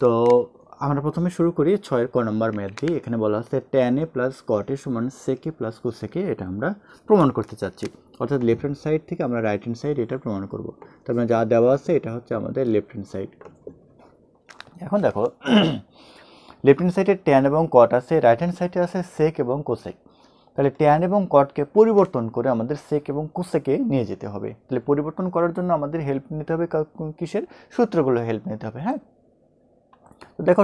তো আমরা প্রথমে শুরু করি 6 ক নম্বর ম্যাথ দিয়ে। এখানে বলা আছে tan a plus cot a সমান sec a plus cosec a, এটা আমরা প্রমাণ করতে চাচ্ছি। অর্থাৎ লেফট হ্যান্ড সাইড থেকে আমরা রাইট হ্যান্ড সাইড এটা প্রমাণ করব। তার মানে যা দেওয়া আছে এটা হচ্ছে আমাদের লেফট হ্যান্ড সাইড। এখন দেখো লেফট হ্যান্ড সাইডে tan এবং cot আছে, রাইট হ্যান্ড সাইডে আছে sec এবং cosec। তাহলে tan এবং cotকে পরিবর্তন করে আমাদের sec এবং cosec এ নিয়ে যেতে হবে। তাহলে পরিবর্তন করার জন্য আমাদের হেল্প নিতে হবে কিসের? সূত্রগুলো হেল্প নিতে হবে। হ্যাঁ, তো দেখো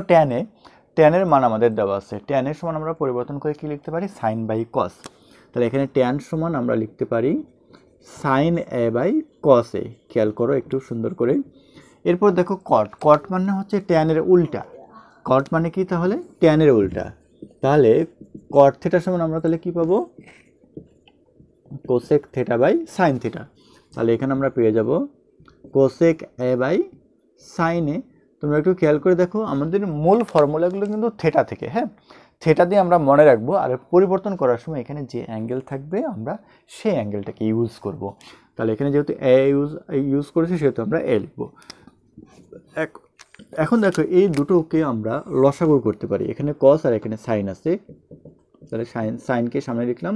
tan এর মান আমাদের দেওয়া আছে। tan এর সমান আমরা পরিবর্তন করে কি লিখতে পারি? sin by cos। তাহলে এখানে tan সমান আমরা লিখতে পারি sin a by cos a। খেয়াল করো একটু সুন্দর করে। এরপর দেখো cot মানে হচ্ছে tan এর উল্টা। cot মানে কি? তাহলে tan এর উল্টা। তাহলে cot থিটা সমান আমরা তাহলে কি পাবো? cosec theta by sin theta. তাহলে এখানে আমরা পেয়ে যাব cosec a by sin a। তোমরা একটু খেয়াল করে দেখো, আমাদের মূল ফর্মুলাগুলো কিন্তু থিটা থেকে। হ্যাঁ, থিটা দিয়ে আমরা মনে রাখবো, আর পরিবর্তন করার সময় এখানে যে অ্যাঙ্গেল থাকবে আমরা সেই অ্যাঙ্গেলটাকে ইউজ করব। তাহলে এখানে যেহেতু এ ইউজ করেছি সেহেতু আমরা এ লিখব। এখন দেখো এই দুটোকে আমরা লসাগু করতে পারি। এখানে cos আর এখানে sin আছে, তাহলে সাইনকে সামনে লিখলাম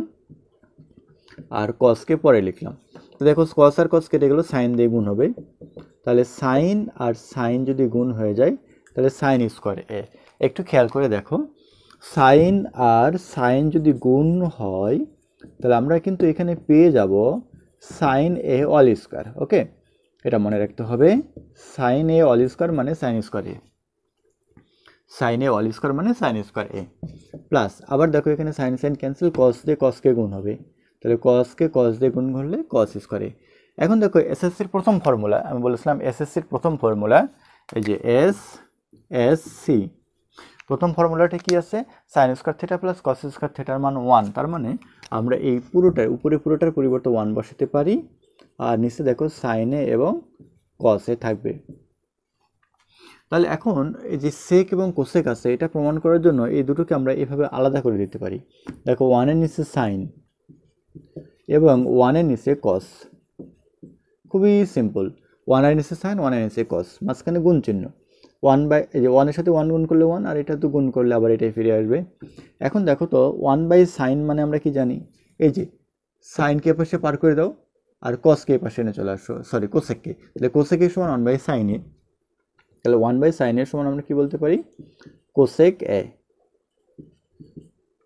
আর cosকে পরে লিখলাম। তো দেখো cos আর cos কেটে গেল, sin দিয়ে গুণ হবে। তাহলে sin আর sin যদি গুণ হয়ে যায় তাহলে sin স্কোয়ার a। একটু খেয়াল করে দেখো, sin আর sin যদি গুণ হয় তাহলে আমরা কিন্তু এখানে পেয়ে যাব sin a অল স্কোয়ার। ওকে, এটা মনে রাখতে হবে, sin a অল স্কোয়ার মানে sin square a। sin a all square মানে sin স্কোয়ার a প্লাস, আবার দেখো এখানে sin ক্যান্সেল, cos দিয়ে cosকে গুণ হবে। তাহলে cosকে cos দিয়ে গুণ করলে cos স্কোয়ার a। এখন দেখো এসএসসির প্রথম ফর্মুলা, আমি বলেছিলাম এসএসসির প্রথম ফর্মুলা এই যে এসএসসি, প্রথম ফর্মুলাটা কি আছে? sin square theta plus cos square থিটার মান 1। তার মানে আমরা এই পুরোটার উপরে পুরোটার পরিবর্তে 1 বসাতে পারি, আর নিচে দেখো sin a এবং cos a থাকবে। তাহলে এখন এই যে sec এবং cosec আছে, এটা প্রমাণ করার জন্য এই দুটোকে আমরা এভাবে আলাদা করে দিতে পারি। দেখো 1 এর নিচে sin এবং 1 এর নিচে cos, খুবই সিম্পল। 1 এর নিচে sin, 1 এর নিচে cos, মাঝখানে গুণ চিহ্ন। 1 বাই এই যে 1 এর সাথে 1 গুণ করলে 1, আর এটা তো গুণ করলে আবার এটাই ফিরে আসবে। এখন দেখো তো 1 বাই sin মানে আমরা কি জানি? এই যে sin কে পাশে পার করে দাও আর cos কে পাশে এনে চলে আসো, সরি cosec কে। তাহলে cosec এর সমান 1 বাই sin a। তাহলে 1 বাই sin এর সমান আমরা কি বলতে পারি? cosec a।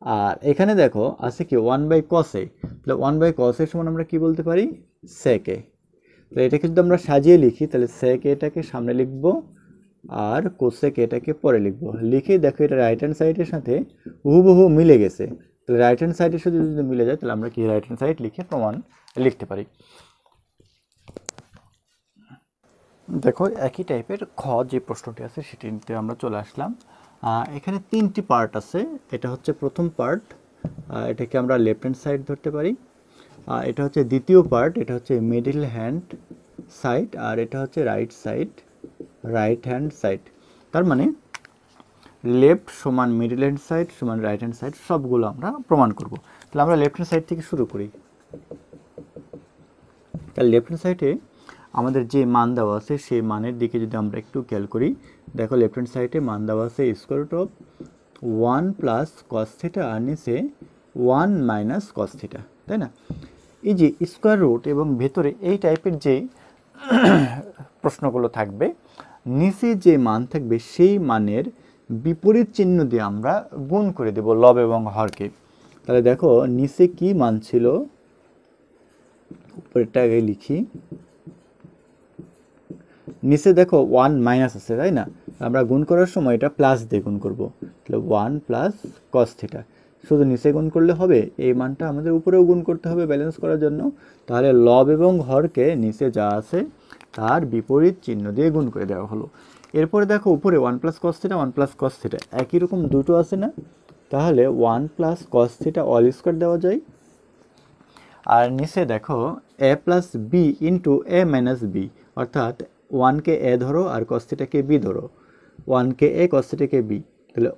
আর এখানে দেখো আছে কি 1 বাই cos a। তাহলে 1 বাই cos এর সমান আমরা কি বলতে পারি? sec a। তাহলে এটাকে যদি আমরা সাজিয়ে লিখি তাহলে sec এটাকে সামনে লিখবো আর cosec এটাকে পরে লিখবো। লিখে দেখো এটা রাইট হ্যান্ড সাইডের সাথে হুবহু মিলে গেছে। তাহলে রাইট হ্যান্ড সাইডের সাথে যদি মিলে যায় তাহলে আমরা কি রাইট হ্যান্ড সাইড লিখে প্রমাণ লিখতে পারি। দেখো একই টাইপের খ যে প্রশ্নটি আছে সেটিতে আমরা চলে আসলাম। এখানে 3টি পার্ট আছে। এটা হচ্ছে প্রথম পার্ট, এটাকে আমরা লেফট হ্যান্ড সাইড ধরতে পারি। এটা হচ্ছে দ্বিতীয় পার্ট, এটা হচ্ছে মিডল হ্যান্ড সাইড, আর এটা হচ্ছে রাইট হ্যান্ড সাইড। তার মানে লেফট সমান মিডল হ্যান্ড সাইড সমান রাইট হ্যান্ড সাইড, সবগুলো আমরা প্রমাণ করব। তাহলে আমরা লেফট হ্যান্ড সাইড থেকে শুরু করি। তাহলে লেফট হ্যান্ড সাইডে আমাদের যে মান দেওয়া আছে সেই মানের দিকে যদি আমরা একটু খেয়াল করি, দেখো লেফট হ্যান্ড সাইডে মান দেওয়া আছে square root of 1 plus cos theta আর নিচে 1 মাইনাস cos থিটা, তাই না? এই যে স্কোয়ার রুট এবং ভেতরে এই টাইপের যে প্রশ্নগুলো থাকবে, নিচে যে মান থাকবে সেই মানের বিপরীত চিহ্ন দিয়ে আমরা গুণ করে দেব লব এবং হরকে। তাহলে দেখো নিচে কি মান ছিল, উপরেরটা আগে লিখি। নিচে দেখো 1 মাইনাস আছে, তাই না? আমরা গুণ করার সময় এটা প্লাস দিয়ে গুণ করব। তাহলে 1 প্লাস cos থিটা, শুধু নিচে গুণ করলে হবে? এই মানটা আমাদের উপরেও গুণ করতে হবে ব্যালেন্স করার জন্য। তাহলে লব এবং হরকে নিচে যা আছে তার বিপরীত চিহ্ন দিয়ে গুণ করে দেওয়া হলো। এরপরে দেখো উপরে 1 plus cos theta 1 plus cos theta একই রকম দুটো আছে না? তাহলে 1 plus cos theta all square দেওয়া যায়। আর নিচে দেখো a plus B into a minus B, অর্থাৎ 1কে a ধরো আর cos থিটাকে b ধরো, 1কে a cos থিটাকে b। তাহলে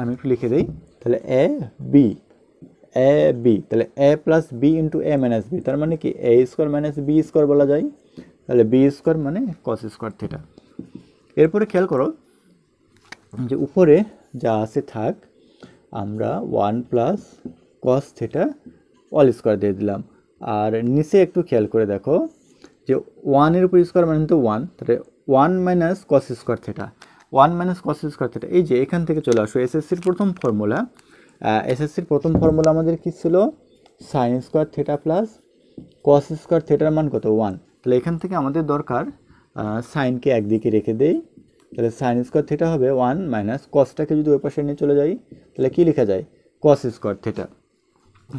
আমি একটু লিখে দিই, তাহলে a b, তাহলে a plus B into a minus B, তার মানে কি a square minus B square বলা যায়। তাহলে বি স্কোয়ার মানে cos স্কোয়ার থিটা। এরপরে খেয়াল করো যে উপরে যা আছে থাক, আমরা 1 plus cos theta all square দিয়ে দিলাম। আর নিচে একটু খেয়াল করে দেখো যে 1-এর উপর স্কোয়ার মানে তো 1, তাহলে 1 minus cos square theta, 1 minus cos square theta. এই যে এখান থেকে চলে আসো এসএসসির প্রথম ফর্মুলা। এসএসসির প্রথম ফর্মুলা আমাদের কী ছিল? Sign square theta plus cos square থিটার মান কত? 1। তাহলে এখান থেকে আমাদের দরকার সাইনকে একদিকে রেখে দেই, তাহলে সাইন স্কোয়ার থিটা হবে 1 মাইনাস কসটাকে যদি ওই পাশে নিয়ে চলে যাই তাহলে কী লেখা যায়? Cos square theta.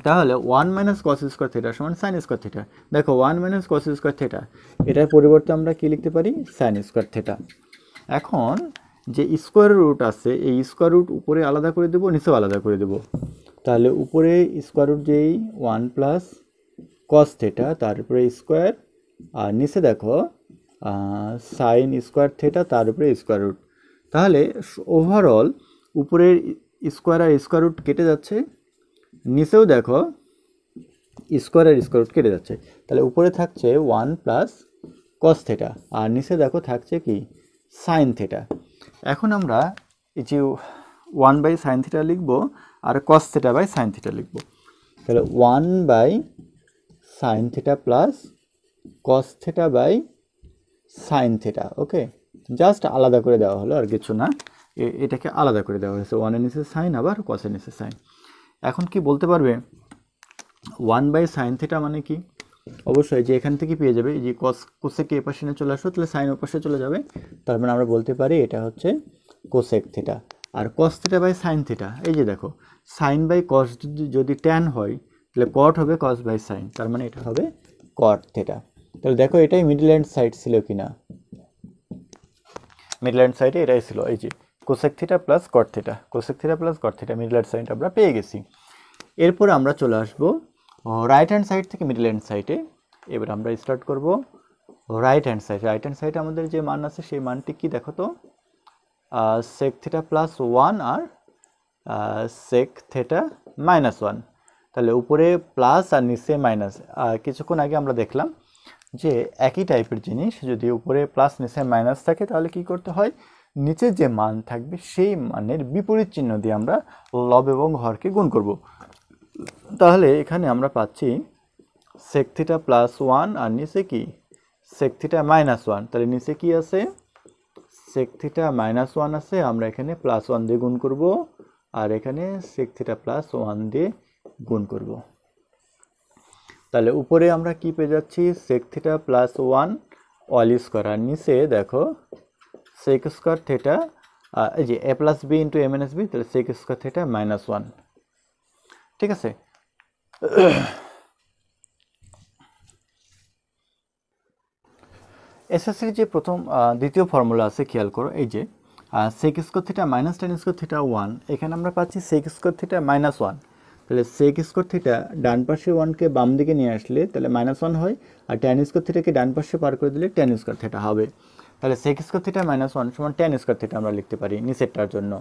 তাহলে 1 মাইনাস কস স্কোয়ার থিটা সমান সাইন স্কোয়ার থিটা। দেখো 1 মাইনাস কস স্কোয়ার থিটা, এটার পরিবর্তে আমরা কী লিখতে পারি? Sign square theta. এখন যে স্কোয়ার রুট আছে এই স্কোয়ার রুট উপরে আলাদা করে দেবো, নিচেও আলাদা করে দেবো। তাহলে উপরে স্কোয়ার রুট যেই 1 প্লাস কস থিটা তার উপরে স্কোয়ার, আর নিচে দেখো সাইন স্কোয়ার থিটা তার উপরে স্কোয়ার রুট। তাহলে ওভারঅল উপরের স্কোয়ার আর স্কোয়ার রুট কেটে যাচ্ছে, নিচেও দেখো স্কোয়ার আর স্কোয়ার রুট কেটে যাচ্ছে। তাহলে উপরে থাকছে 1 প্লাস কস থিটা আর নিচে দেখো থাকছে কি? Sine theta. এখন আমরা এই যে 1 বাই সাইন থিটা লিখবো আর cos theta by sine theta লিখবো। তাহলে 1 by sine theta plus cos theta by sine theta. Okay, just আলাদা করে দেওয়া হলো, আর কিছু না, এটাকে আলাদা করে দেওয়া হয়েছে। 1-এর নিচে সাইন আবার কসের নিচে সাইন। এখন কি বলতে পারবে 1 বাই সাইন থিটা মানে কি? অবশ্যই যে এখান থেকে পেয়ে যাবে, এই যে কোসেকে এ পাশে নিয়ে চলে আসো তাহলে সাইন ও পাশে চলে যাবে, তার মানে আমরা বলতে পারি এটা হচ্ছে কোসেক থিটা। আর cos theta by sine theta, এই যে দেখো সাইন বাই কস যদি ট্যান হয় তাহলে কট হবে কস বাই সাইন, তার মানে এটা হবে কট থিটা। তাহলে দেখো এটাই মিডল হ্যান্ড সাইড ছিল কিনা, মিডল হ্যান্ড সাইডে এটাই ছিল, এই যে cosec theta plus cot theta, cosec theta plus cot theta, middle hand side আমরা পেয়ে গেছি। এরপর আমরা চলে আসবো রাইট হ্যান্ড সাইড থেকে মিডল হ্যান্ড সাইডে। এবার আমরা স্টার্ট করব right hand side. Right hand সাইডে আমাদের যে মান আছে সেই মানটি কি দেখো তো? সেক থিটা প্লাস 1 আর সেক থিটা মাইনাস 1। তাহলে উপরে প্লাস আর নিচে মাইনাস। কিছুক্ষণ আগে আমরা দেখলাম যে একই টাইপের জিনিস যদি উপরে প্লাস নিচে মাইনাস থাকে তাহলে কি করতে হয়? নিচে যে মান থাকবে সেই মানের বিপরীত চিহ্ন দিয়ে আমরা লব এবং হরকে গুণ করব। তাহলে এখানে আমরা পাচ্ছি সেক থিটা প্লাস 1 আর নিচে কি? Sec theta minus 1। তাহলে নিচে কি আছে? সেক থিটা মাইনাস 1 আছে, আমরা এখানে প্লাস 1 দিয়ে গুণ করব, আর এখানে সেক থিটা প্লাস 1 দিয়ে গুণ করব। তাহলে উপরে আমরা কি পেয়ে যাচ্ছি? Sec theta plus 1 all square, আর নিচে দেখো সেক স্কোয়ার থিটা, এই যে A plus B into A minus B, তাহলে সেক স্কোয়ার থিটা মাইনাস 1। ঠিক আছে, এসএসসির যে প্রথম দ্বিতীয় ফর্মুলা আছে খেয়াল করো, এই যে sec square theta minus tan square theta 1, এখানে আমরা পাচ্ছি সেক স্কোয়ার থিটা মাইনাস 1। তাহলে সেক স্কোয়ার থিটা ডান পাশে 1কে বাম দিকে নিয়ে আসলে তাহলে মাইনাস 1 হয়, আর ট্যান স্কোয়ার থিটাকে ডান পাশে পার করে দিলে ট্যান স্কোয়ার থিটা হবে। তাহলে সেক স্কোয়ার থিটা মাইনাস 1 সমান ট্যান স্কোয়ার থিটা আমরা লিখতে পারি নিচেরটার জন্য।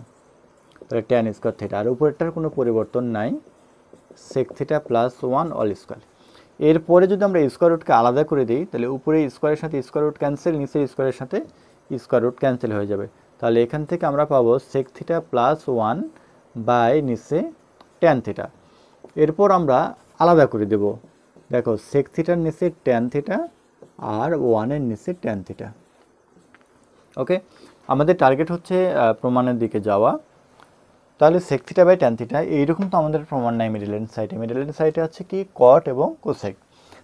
তাহলে ট্যান স্কোয়ার থিটা, আর উপরেরটার কোনো পরিবর্তন নাই, sec theta plus 1 all square. এরপরে যদি আমরা স্কোয়ার রুটকে আলাদা করে দিই তাহলে উপরে স্কোয়ারের সাথে স্কোয়ার রুট ক্যান্সেল, নিচে স্কোয়ারের সাথে স্কোয়ার রুট ক্যান্সেল হয়ে যাবে। তাহলে এখান থেকে আমরা পাবো সেক থিটা প্লাস 1 বাই নিচে ট্যান থিটা। এরপর আমরা আলাদা করে দেব, দেখো সেক থিটার নিচে ট্যান থিটা আর 1-এর নিচে ট্যান থিটা। ওকে, আমাদের টার্গেট হচ্ছে প্রমাণের দিকে যাওয়া। তাহলে sec theta by tan theta, এইরকম তো আমাদের প্রমাণ নাই মিডল হ্যান্ড সাইডে। মিডল হ্যান্ড সাইডে আছে কি? কট এবং কোসেক।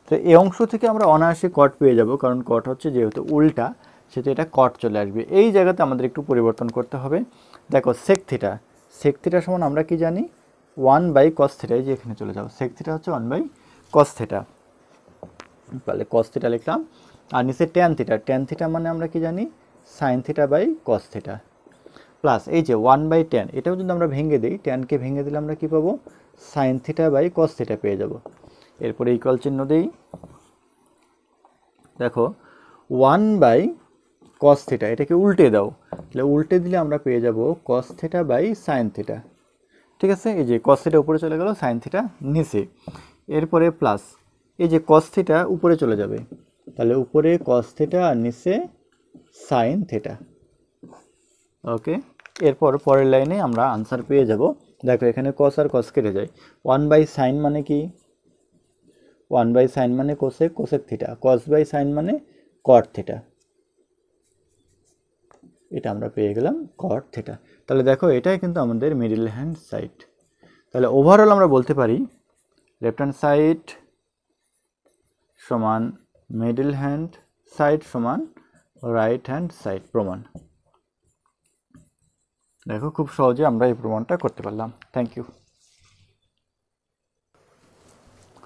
তো এই অংশ থেকে আমরা অনায়াসে কট পেয়ে যাব, কারণ কট হচ্ছে যেহেতু উল্টা সেহেতু এটা কট চলে আসবে। এই জায়গাতে আমাদের একটু পরিবর্তন করতে হবে। দেখো সেক থিটা, সেক থিটা সমান আমরা কি জানি? 1 বাই কস থিটা। এই যে এখানে চলে যাও, সেক থিটা হচ্ছে 1 বাই কস থিটা। তাহলে কস থিটা লিখলাম, আর নিচে ট্যান থিটা, ট্যান থিটা মানে আমরা কি জানি? Sine theta by cos theta. Plus এই যে 1 বাই ট্যান, এটাও যদি আমরা ভেঙে দিই, ট্যানকে ভেঙে দিলে আমরা কী পাবো? Sine theta by cos theta পেয়ে যাব। এরপরে ইকুয়াল চিহ্ন দিই, দেখো 1 বাই কস থিটা, এটাকে উল্টে দাও, তাহলে উল্টে দিলে আমরা পেয়ে যাব cos theta by sine theta. ঠিক আছে, এই যে কস থিটা উপরে চলে গেল, সাইন থিটা নিচে। এরপরে প্লাস এই যে কস থিটা উপরে চলে যাবে, তাহলে উপরে কস থিটা আর নিচে সাইন থিটা। ওকে, এরপর পরের লাইনে আমরা আনসার পেয়ে যাব। দেখো এখানে কস আর কস কেটে যায়। 1/sin মানে কি? 1/sin মানে কোসেক, কোসেক থিটা। cos/sin মানে কট থিটা। এটা আমরা পেয়ে গেলাম কট থিটা। তাহলে দেখো এটাই কিন্তু আমাদের মিডল হ্যান্ড সাইড। তাহলে ওভারঅল আমরা বলতে পারি লেফট হ্যান্ড সাইড সমান মিডল হ্যান্ড সাইড সমান রাইট হ্যান্ড সাইড প্রমাণ। দেখো খুব সহজে আমরা এই প্রমাণটা করতে পারলাম। Thank you.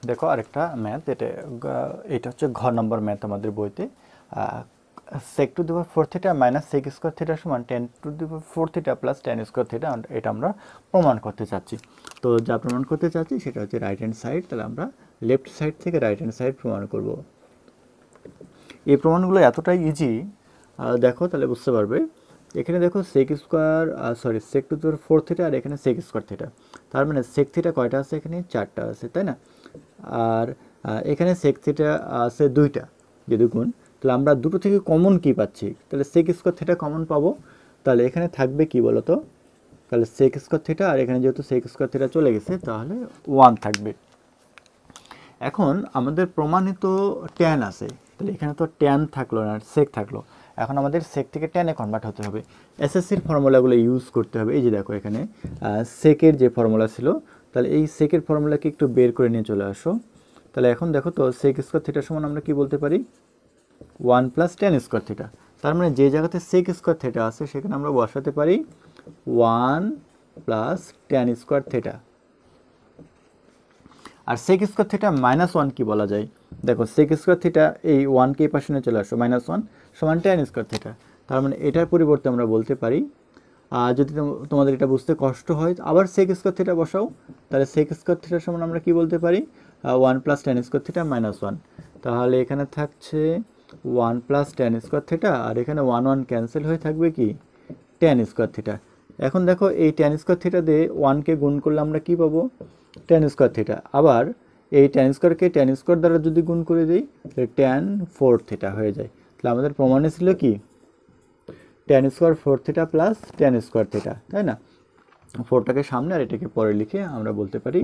দেখো আরেকটা ম্যাথ, এটা হচ্ছে ঘ নম্বর ম্যাথ আমাদের বইতে। sec to the power 4 theta minus sec square theta সমান 10 two the power 4 theta plus 10 square theta, এটা আমরা প্রমাণ করতে চাচ্ছি। তো যা প্রমাণ করতে চাচ্ছি সেটা হচ্ছে রাইট হ্যান্ড সাইড। তাহলে আমরা লেফট সাইড থেকে রাইট হ্যান্ড সাইড প্রমাণ করব। এই প্রমাণগুলো এতটাই ইজি, দেখো তাহলে বুঝতে পারবে। এখানে দেখো sec to the power 4 theta আর এখানে sec স্কোয়ার থিটা। তার মানে sec থিটা কয়টা আছে? এখানে 4টা আছে, তাই না? আর এখানে sec থিটা আছে 2টা, যদি গুণ। তাহলে আমরা দুটো থেকে কমন কি পাচ্ছি? তাহলে sec স্কোয়ার থিটা কমন পাবো। তাহলে এখানে থাকবে কি বলো তো? তাহলে sec স্কোয়ার থিটা, আর এখানে যেহেতু sec স্কোয়ার থিটা চলে গেছে তাহলে 1 থাকবে। এখন আমাদের প্রমাণিত tan আছে, তাহলে এখানে তো tan থাকলো না, sec থাকলো। এখন আমাদের sec থেকে tan-এ কনভার্ট হতে হবে। এসএসসির ফর্মুলাগুলো ইউজ করতে হবে। এই যে দেখো এখানে sec-এর যে ফর্মুলা ছিল, তাহলে এই sec-এর ফর্মুলাকে একটু বের করে নিয়ে চলে আসো। তাহলে এখন দেখো তো sec স্কোয়ার থিটা সমান আমরা কি বলতে পারি? 1 প্লাস tan স্কোয়ার থিটা। তার মানে যে জায়গাতে sec স্কোয়ার থিটা আছে সেখানে আমরা বসাতে পারি 1 প্লাস tan স্কোয়ার থিটা। আর sec স্কোয়ার থিটা মাইনাস 1 কি বলা যায়? দেখো sec স্কোয়ার থিটা এই 1 কে পাশে নিয়ে চলে আসো, -1 সমান tan স্কোয়ার থিটা। তার মানে এটার পরিবর্তে আমরা বলতে পারি, যদি তোমাদের এটা বুঝতে কষ্ট হয় আবার sec স্কোয়ার থিটা বসাও। তাহলে sec স্কোয়ার থিটা সমান আমরা কি বলতে পারি? 1 প্লাস tan স্কোয়ার থিটা -1। তাহলে এখানে থাকছে 1 প্লাস tan স্কোয়ার থিটা, আর এখানে 1 ক্যান্সেল হয়ে থাকবে কি? tan square theta. এখন দেখো এই tan স্কোয়ার থিটা দিয়ে 1কে গুণ করলে আমরা কি পাবো? tan square theta. আবার এই tan স্কোয়ারকে tan স্কোয়ার দ্বারা যদি গুণ করে দিই তাহলে tan 4 থিটা হয়ে যায়। তাহলে আমাদের প্রমাণে ছিল কি? tan square 4 theta plus tan square theta, তাই না? 4টাকে সামনে আর এটাকে পরে লিখে আমরা বলতে পারি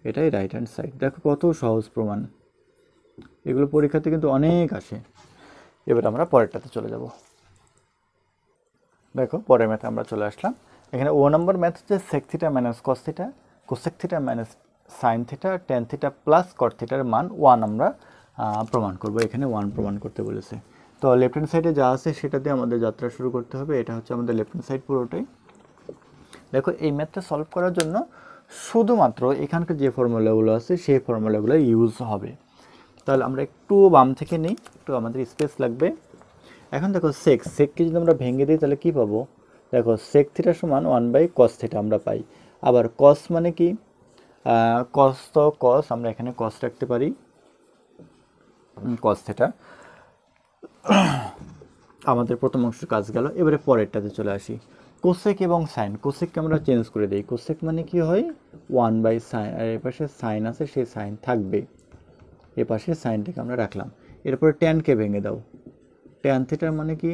এটাই রাইট হ্যান্ড সাইড। দেখো কত সহজ প্রমাণ, এগুলো পরীক্ষাতে কিন্তু অনেক আসে। এবার আমরা পরেরটাতে চলে যাব। দেখো পরের ম্যাথে আমরা চলে আসলাম। এখানে ও নম্বর ম্যাথ হচ্ছে sec theta minus cos theta, cosec theta minus sin theta, tan theta plus cot থিটার মান 1 আমরা প্রমাণ করব। এখানে 1 প্রমাণ করতে বলেছে। তো লেফট হ্যান্ড সাইডে যা আছে সেটা দিয়ে আমাদের যাত্রা শুরু করতে হবে। এটা হচ্ছে আমাদের লেফট হ্যান্ড সাইড পুরোটাই। দেখো এই ম্যাথটা সলভ করার জন্য শুধুমাত্র এখানকার যে ফর্মুলাগুলো আছে সেই ফর্মুলাগুলো ইউজ হবে। তাহলে আমরা একটু বাম থেকে নিই, একটু আমাদের স্পেস লাগবে। এখন দেখো সেককে যদি আমরা ভেঙে দিই তাহলে কি পাবো? দেখো sec থিটা সমান 1/cos থিটা আমরা পাই। আবার cos মানে কি? cos তো cos, আমরা এখানে cos রাখতে পারি, cos থিটা। আমাদের প্রথম অংশের কাজ গেল। এবারে পরেরটাতে চলে আসি। কোসেক এবং সাইন। কোসেককে আমরা চেঞ্জ করে দিই। কোসেক মানে কি হয়? 1/sin, আর এর পাশে সাইন আছে, সেই সাইন থাকবে। এ পাশে সাইনটাকে আমরা রাখলাম। এরপরে ট্যানকে ভেঙে দাও। ট্যান থিটার মানে কি?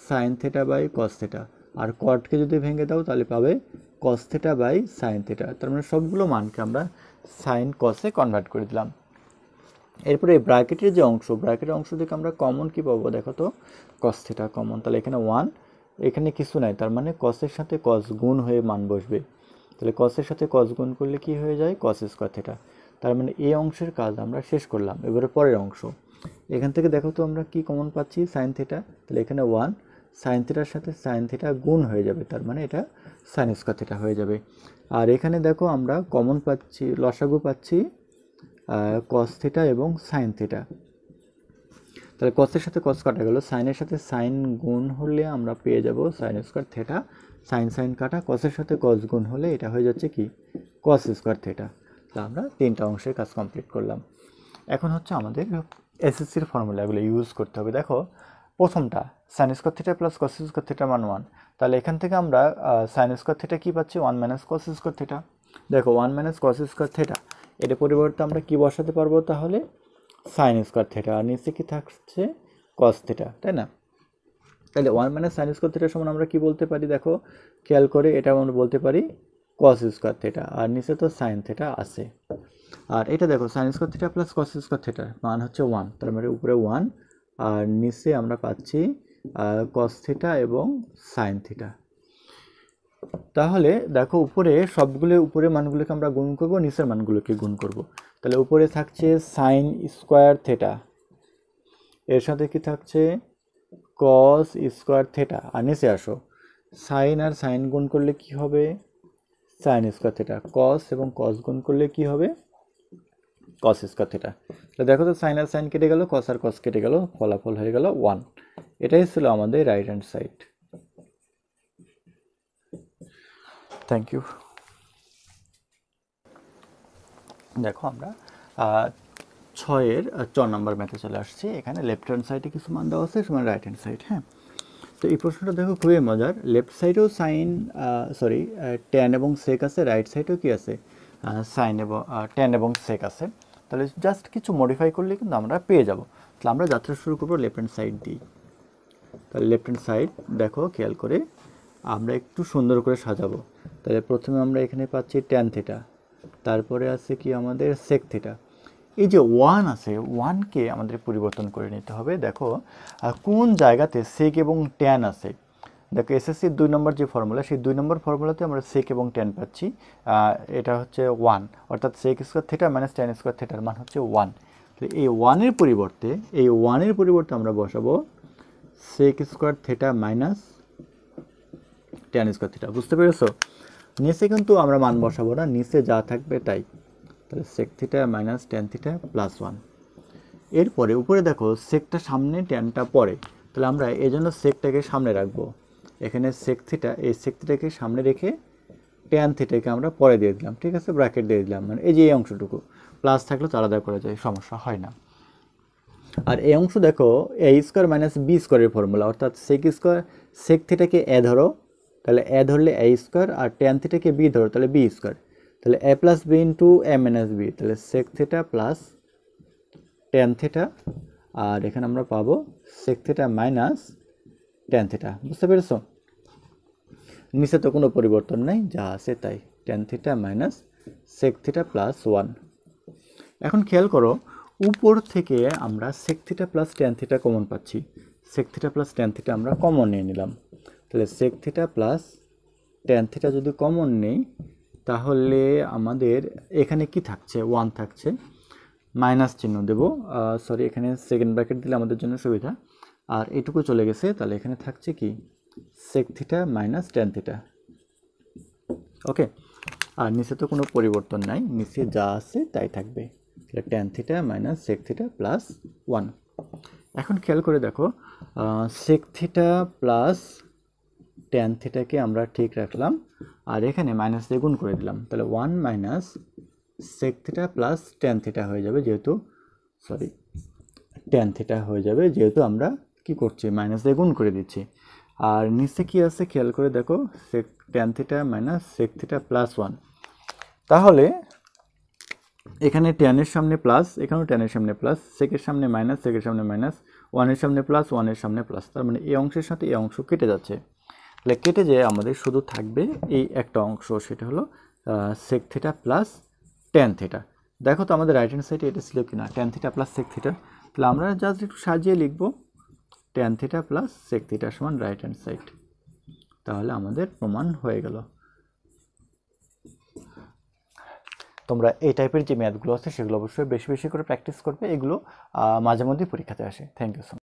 Sine theta by cos theta. আর কটকে যদি ভেঙে দাও তাহলে পাবে cos theta by sine theta. তার মানে সবগুলো মানকে আমরা সাইন কসে কনভার্ট করে দিলাম। এরপরে ব্র্যাকেটের যে অংশ, ব্র্যাকেটের অংশ থেকে আমরা কমন কি পাবো? দেখো তো কস থিটা কমন। তাহলে এখানে 1, এখানে কিছু নাই, তার মানে কসের সাথে কস গুণ হয়ে মান বসবে। তাহলে কসের সাথে কস গুণ করলে কি হয়ে যায়? Cos square theta. তার মানে এই অংশের কাজ আমরা শেষ করলাম। এবারে পরের অংশ। এখান থেকে দেখো তো আমরা কি কমন পাচ্ছি? Sine theta. তাহলে এখানে 1, সাইন থিটার সাথে সাইন থিটা গুণ হয়ে যাবে, তার মানে এটা সাইন স্কোয়ার থিটা হয়ে যাবে। আর এখানে দেখো আমরা কমন পাচ্ছি, লসাগু পাচ্ছি কস থিটা এবং সাইন থিটা। তাহলে কসের সাথে কস কাটা গেল, সাইনের সাথে সাইন গুণ হলে আমরা পেয়ে যাব sine square theta. Sine sine কাটা, কসের সাথে কস গুণ হলে এটা হয়ে যাচ্ছে কি? Cos square theta. তাহলে আমরা 3টা অংশের কাজ কমপ্লিট করলাম। এখন হচ্ছে আমাদের এসএসসির ফর্মুলাগুলো ইউজ করতে হবে। দেখো প্রথমটা sign square theta plus cos square theta মান 1। তাহলে এখান থেকে আমরা সাইন স্কোয়ার থিটা কী পাচ্ছি? 1 মাইনাস কস স্কোয়ার থিটা। দেখো 1 মাইনাস কস স্কোয়ার থিটা, এর পরিবর্তে আমরা কি বসাতে পারবো? তাহলে সাইন স্কোয়ার থিটা, আর নিচে কি থাকছে? কস থিটা, তাই না? তাহলে 1 মাইনাস সাইন স্কোয়ার থিটা সমান আমরা কি বলতে পারি, দেখো খেয়াল করে, এটা আমরা বলতে পারি কস স্কোয়ার থিটা, আর নিচে তো সাইন থিটা আছে। আর এটা দেখো sign square theta plus cos square থিটার মান হচ্ছে 1, তার মানে উপরে 1 আর নিচে আমরা পাচ্ছি কস থিটা এবং সাইন থিটা। তাহলে দেখো উপরে সবগুলো উপরের মানগুলোকে আমরা গুণ করব, নিচের মানগুলোকে গুণ করব। তাহলে উপরে থাকছে সাইন স্কোয়ার থিটা, এর সাথে কি থাকছে কস স্কোয়ার থিটা, আর নিচে আসো সাইন আর সাইন গুণ করলে কি হবে সাইন স্কোয়ার থিটা, কস এবং কস গুণ করলে কি হবে কস স্কোয়ার থিটা। তো দেখো তো সাইন আর সাইন কেটে গেল, কস আর কস কেটে গেল, ফলাফল হয়ে গেল 1। এটাই ছিল আমাদের right hand side. Thank you. দেখো আমরা 6-এর 4 নম্বর ম্যাথে চলে আসছি। এখানে লেফট হ্যান্ড সাইডে কিছু মান দেওয়া আছে, সমান রাইট হ্যান্ড সাইড। হ্যাঁ, তো এই প্রশ্নটা দেখো খুবই মজার। লেফট সাইডেও সাইন ট্যান এবং সেক আছে, রাইট সাইডেও কি আছে সাইন এবং ট্যান এবং সেক আছে। তাহলে জাস্ট কিছু মডিফাই করলে কিন্তু আমরা পেয়ে যাব। তাহলে আমরা যাত্রা শুরু করবো লেফট হ্যান্ড সাইড দিয়ে। তাহলে লেফট হ্যান্ড সাইড দেখো খেয়াল করে আমরা একটু সুন্দর করে সাজাবো। তাহলে প্রথমে আমরা এখানে পাচ্ছি ট্যান থিটা, তারপরে আছে কি আমাদের সেক থিটা। এই যে 1 আছে, 1কে আমাদের পরিবর্তন করে নিতে হবে। দেখো কোন জায়গাতে সেক এবং ট্যান আছে। দেখো এসএসসির 2 নম্বর যে ফর্মুলা, সেই 2 নম্বর ফর্মুলাতে আমরা সেক এবং ট্যান পাচ্ছি। এটা হচ্ছে 1, অর্থাৎ sec square theta minus tan square থিটার মান হচ্ছে 1। তাহলে এই 1-এর পরিবর্তে আমরা বসাবো sec square theta minus tan square theta. বুঝতে পেরেছো? নিচে কিন্তু আমরা মান বসাবো না, নিচে যা থাকবে তাই। তাহলে sec theta minus tan theta plus 1। এরপরে উপরে দেখো সেকটা সামনে ট্যানটা পরে, তাহলে আমরা এই জন্য সেকটাকে সামনে রাখবো। এখানে সেক থিটা, এই সেক থিটাকে সামনে রেখে ট্যান থিটাকে আমরা পরে দিয়ে দিলাম। ঠিক আছে, ব্র্যাকেট দিয়ে দিলাম, মানে এই যে এই অংশটুকু প্লাস থাকলে তো আলাদা করা যায়, সমস্যা হয় না। আর এই অংশ দেখো এ স্কোয়ার মাইনাস বি স্কোয়ারের ফর্মুলা, অর্থাৎ সেক থিটাকে এ ধরো, তাহলে এ ধরলে এ স্কোয়ার, আর ট্যান থিটাকে বি ধরো তাহলে বি স্কোয়ার। তাহলে A plus B into A minus B, তাহলে sec theta plus tan theta, আর এখানে আমরা পাবো sec theta minus tan theta. বুঝতে পেরেছো? নিচে তো কোনো পরিবর্তন নেই, যা আছে তাই, tan theta minus sec theta plus 1। এখন খেয়াল করো উপর থেকে আমরা sec theta plus tan theta common পাচ্ছি। Sec theta plus tan theta আমরা কমন নিয়ে নিলাম। তাহলে sec theta plus tan theta যদি কমন নেই, তাহলে আমাদের এখানে কি থাকছে 1 থাকছে, মাইনাস চিহ্ন দেব, সরি এখানে সেকেন্ড ব্র্যাকেট দিলে আমাদের জন্য সুবিধা, আর এটুকু চলে গেছে। তাহলে এখানে থাকছে কি sec theta minus tan theta. Okay, আর নিচে তো কোনো পরিবর্তন নাই, নিচে যা আছে তাই থাকবে। তাহলে tan theta minus sec theta plus 1। এখন খেয়াল করে দেখো সেক থিটা প্লাস ট্যান থিটাকে আমরা ঠিক রাখলাম, আর এখানে মাইনাস দিয়ে গুণ করে দিলাম। তাহলে 1 minus sec theta plus tan theta হয়ে যাবে, যেহেতু ট্যান থিটা হয়ে যাবে, যেহেতু আমরা কি করছি মাইনাস দিয়ে গুণ করে দিচ্ছি। আর নিচে কি আছে খেয়াল করে দেখো sec tan theta minus sec theta plus 1। তাহলে এখানে ট্যানের সামনে প্লাস, এখানেও ট্যানের সামনে প্লাস, সেকের সামনে মাইনাস, সেকের সামনে মাইনাস, 1-এর সামনে প্লাস, 1-এর সামনে প্লাস, তার মানে এই অংশের সাথে এই অংশ কেটে যাচ্ছে। তাহলে কেটে যেয়ে আমাদের শুধু থাকবে এই একটা অংশ, সেটা হলো sec theta plus tan theta. দেখো তো আমাদের রাইট হ্যান্ড সাইডে এটা ছিল কি না, tan theta plus sec theta. তাহলে আমরা জাস্ট একটু সাজিয়ে লিখবো tan theta plus sec theta সমান রাইট হ্যান্ড সাইড। তাহলে আমাদের প্রমাণ হয়ে গেল। তোমরা এই টাইপের যে ম্যাথগুলো আছে সেগুলো অবশ্যই বেশি বেশি করে প্র্যাকটিস করবে, এগুলো মাঝে মধ্যেই পরীক্ষাতে আসে। Thank you so much.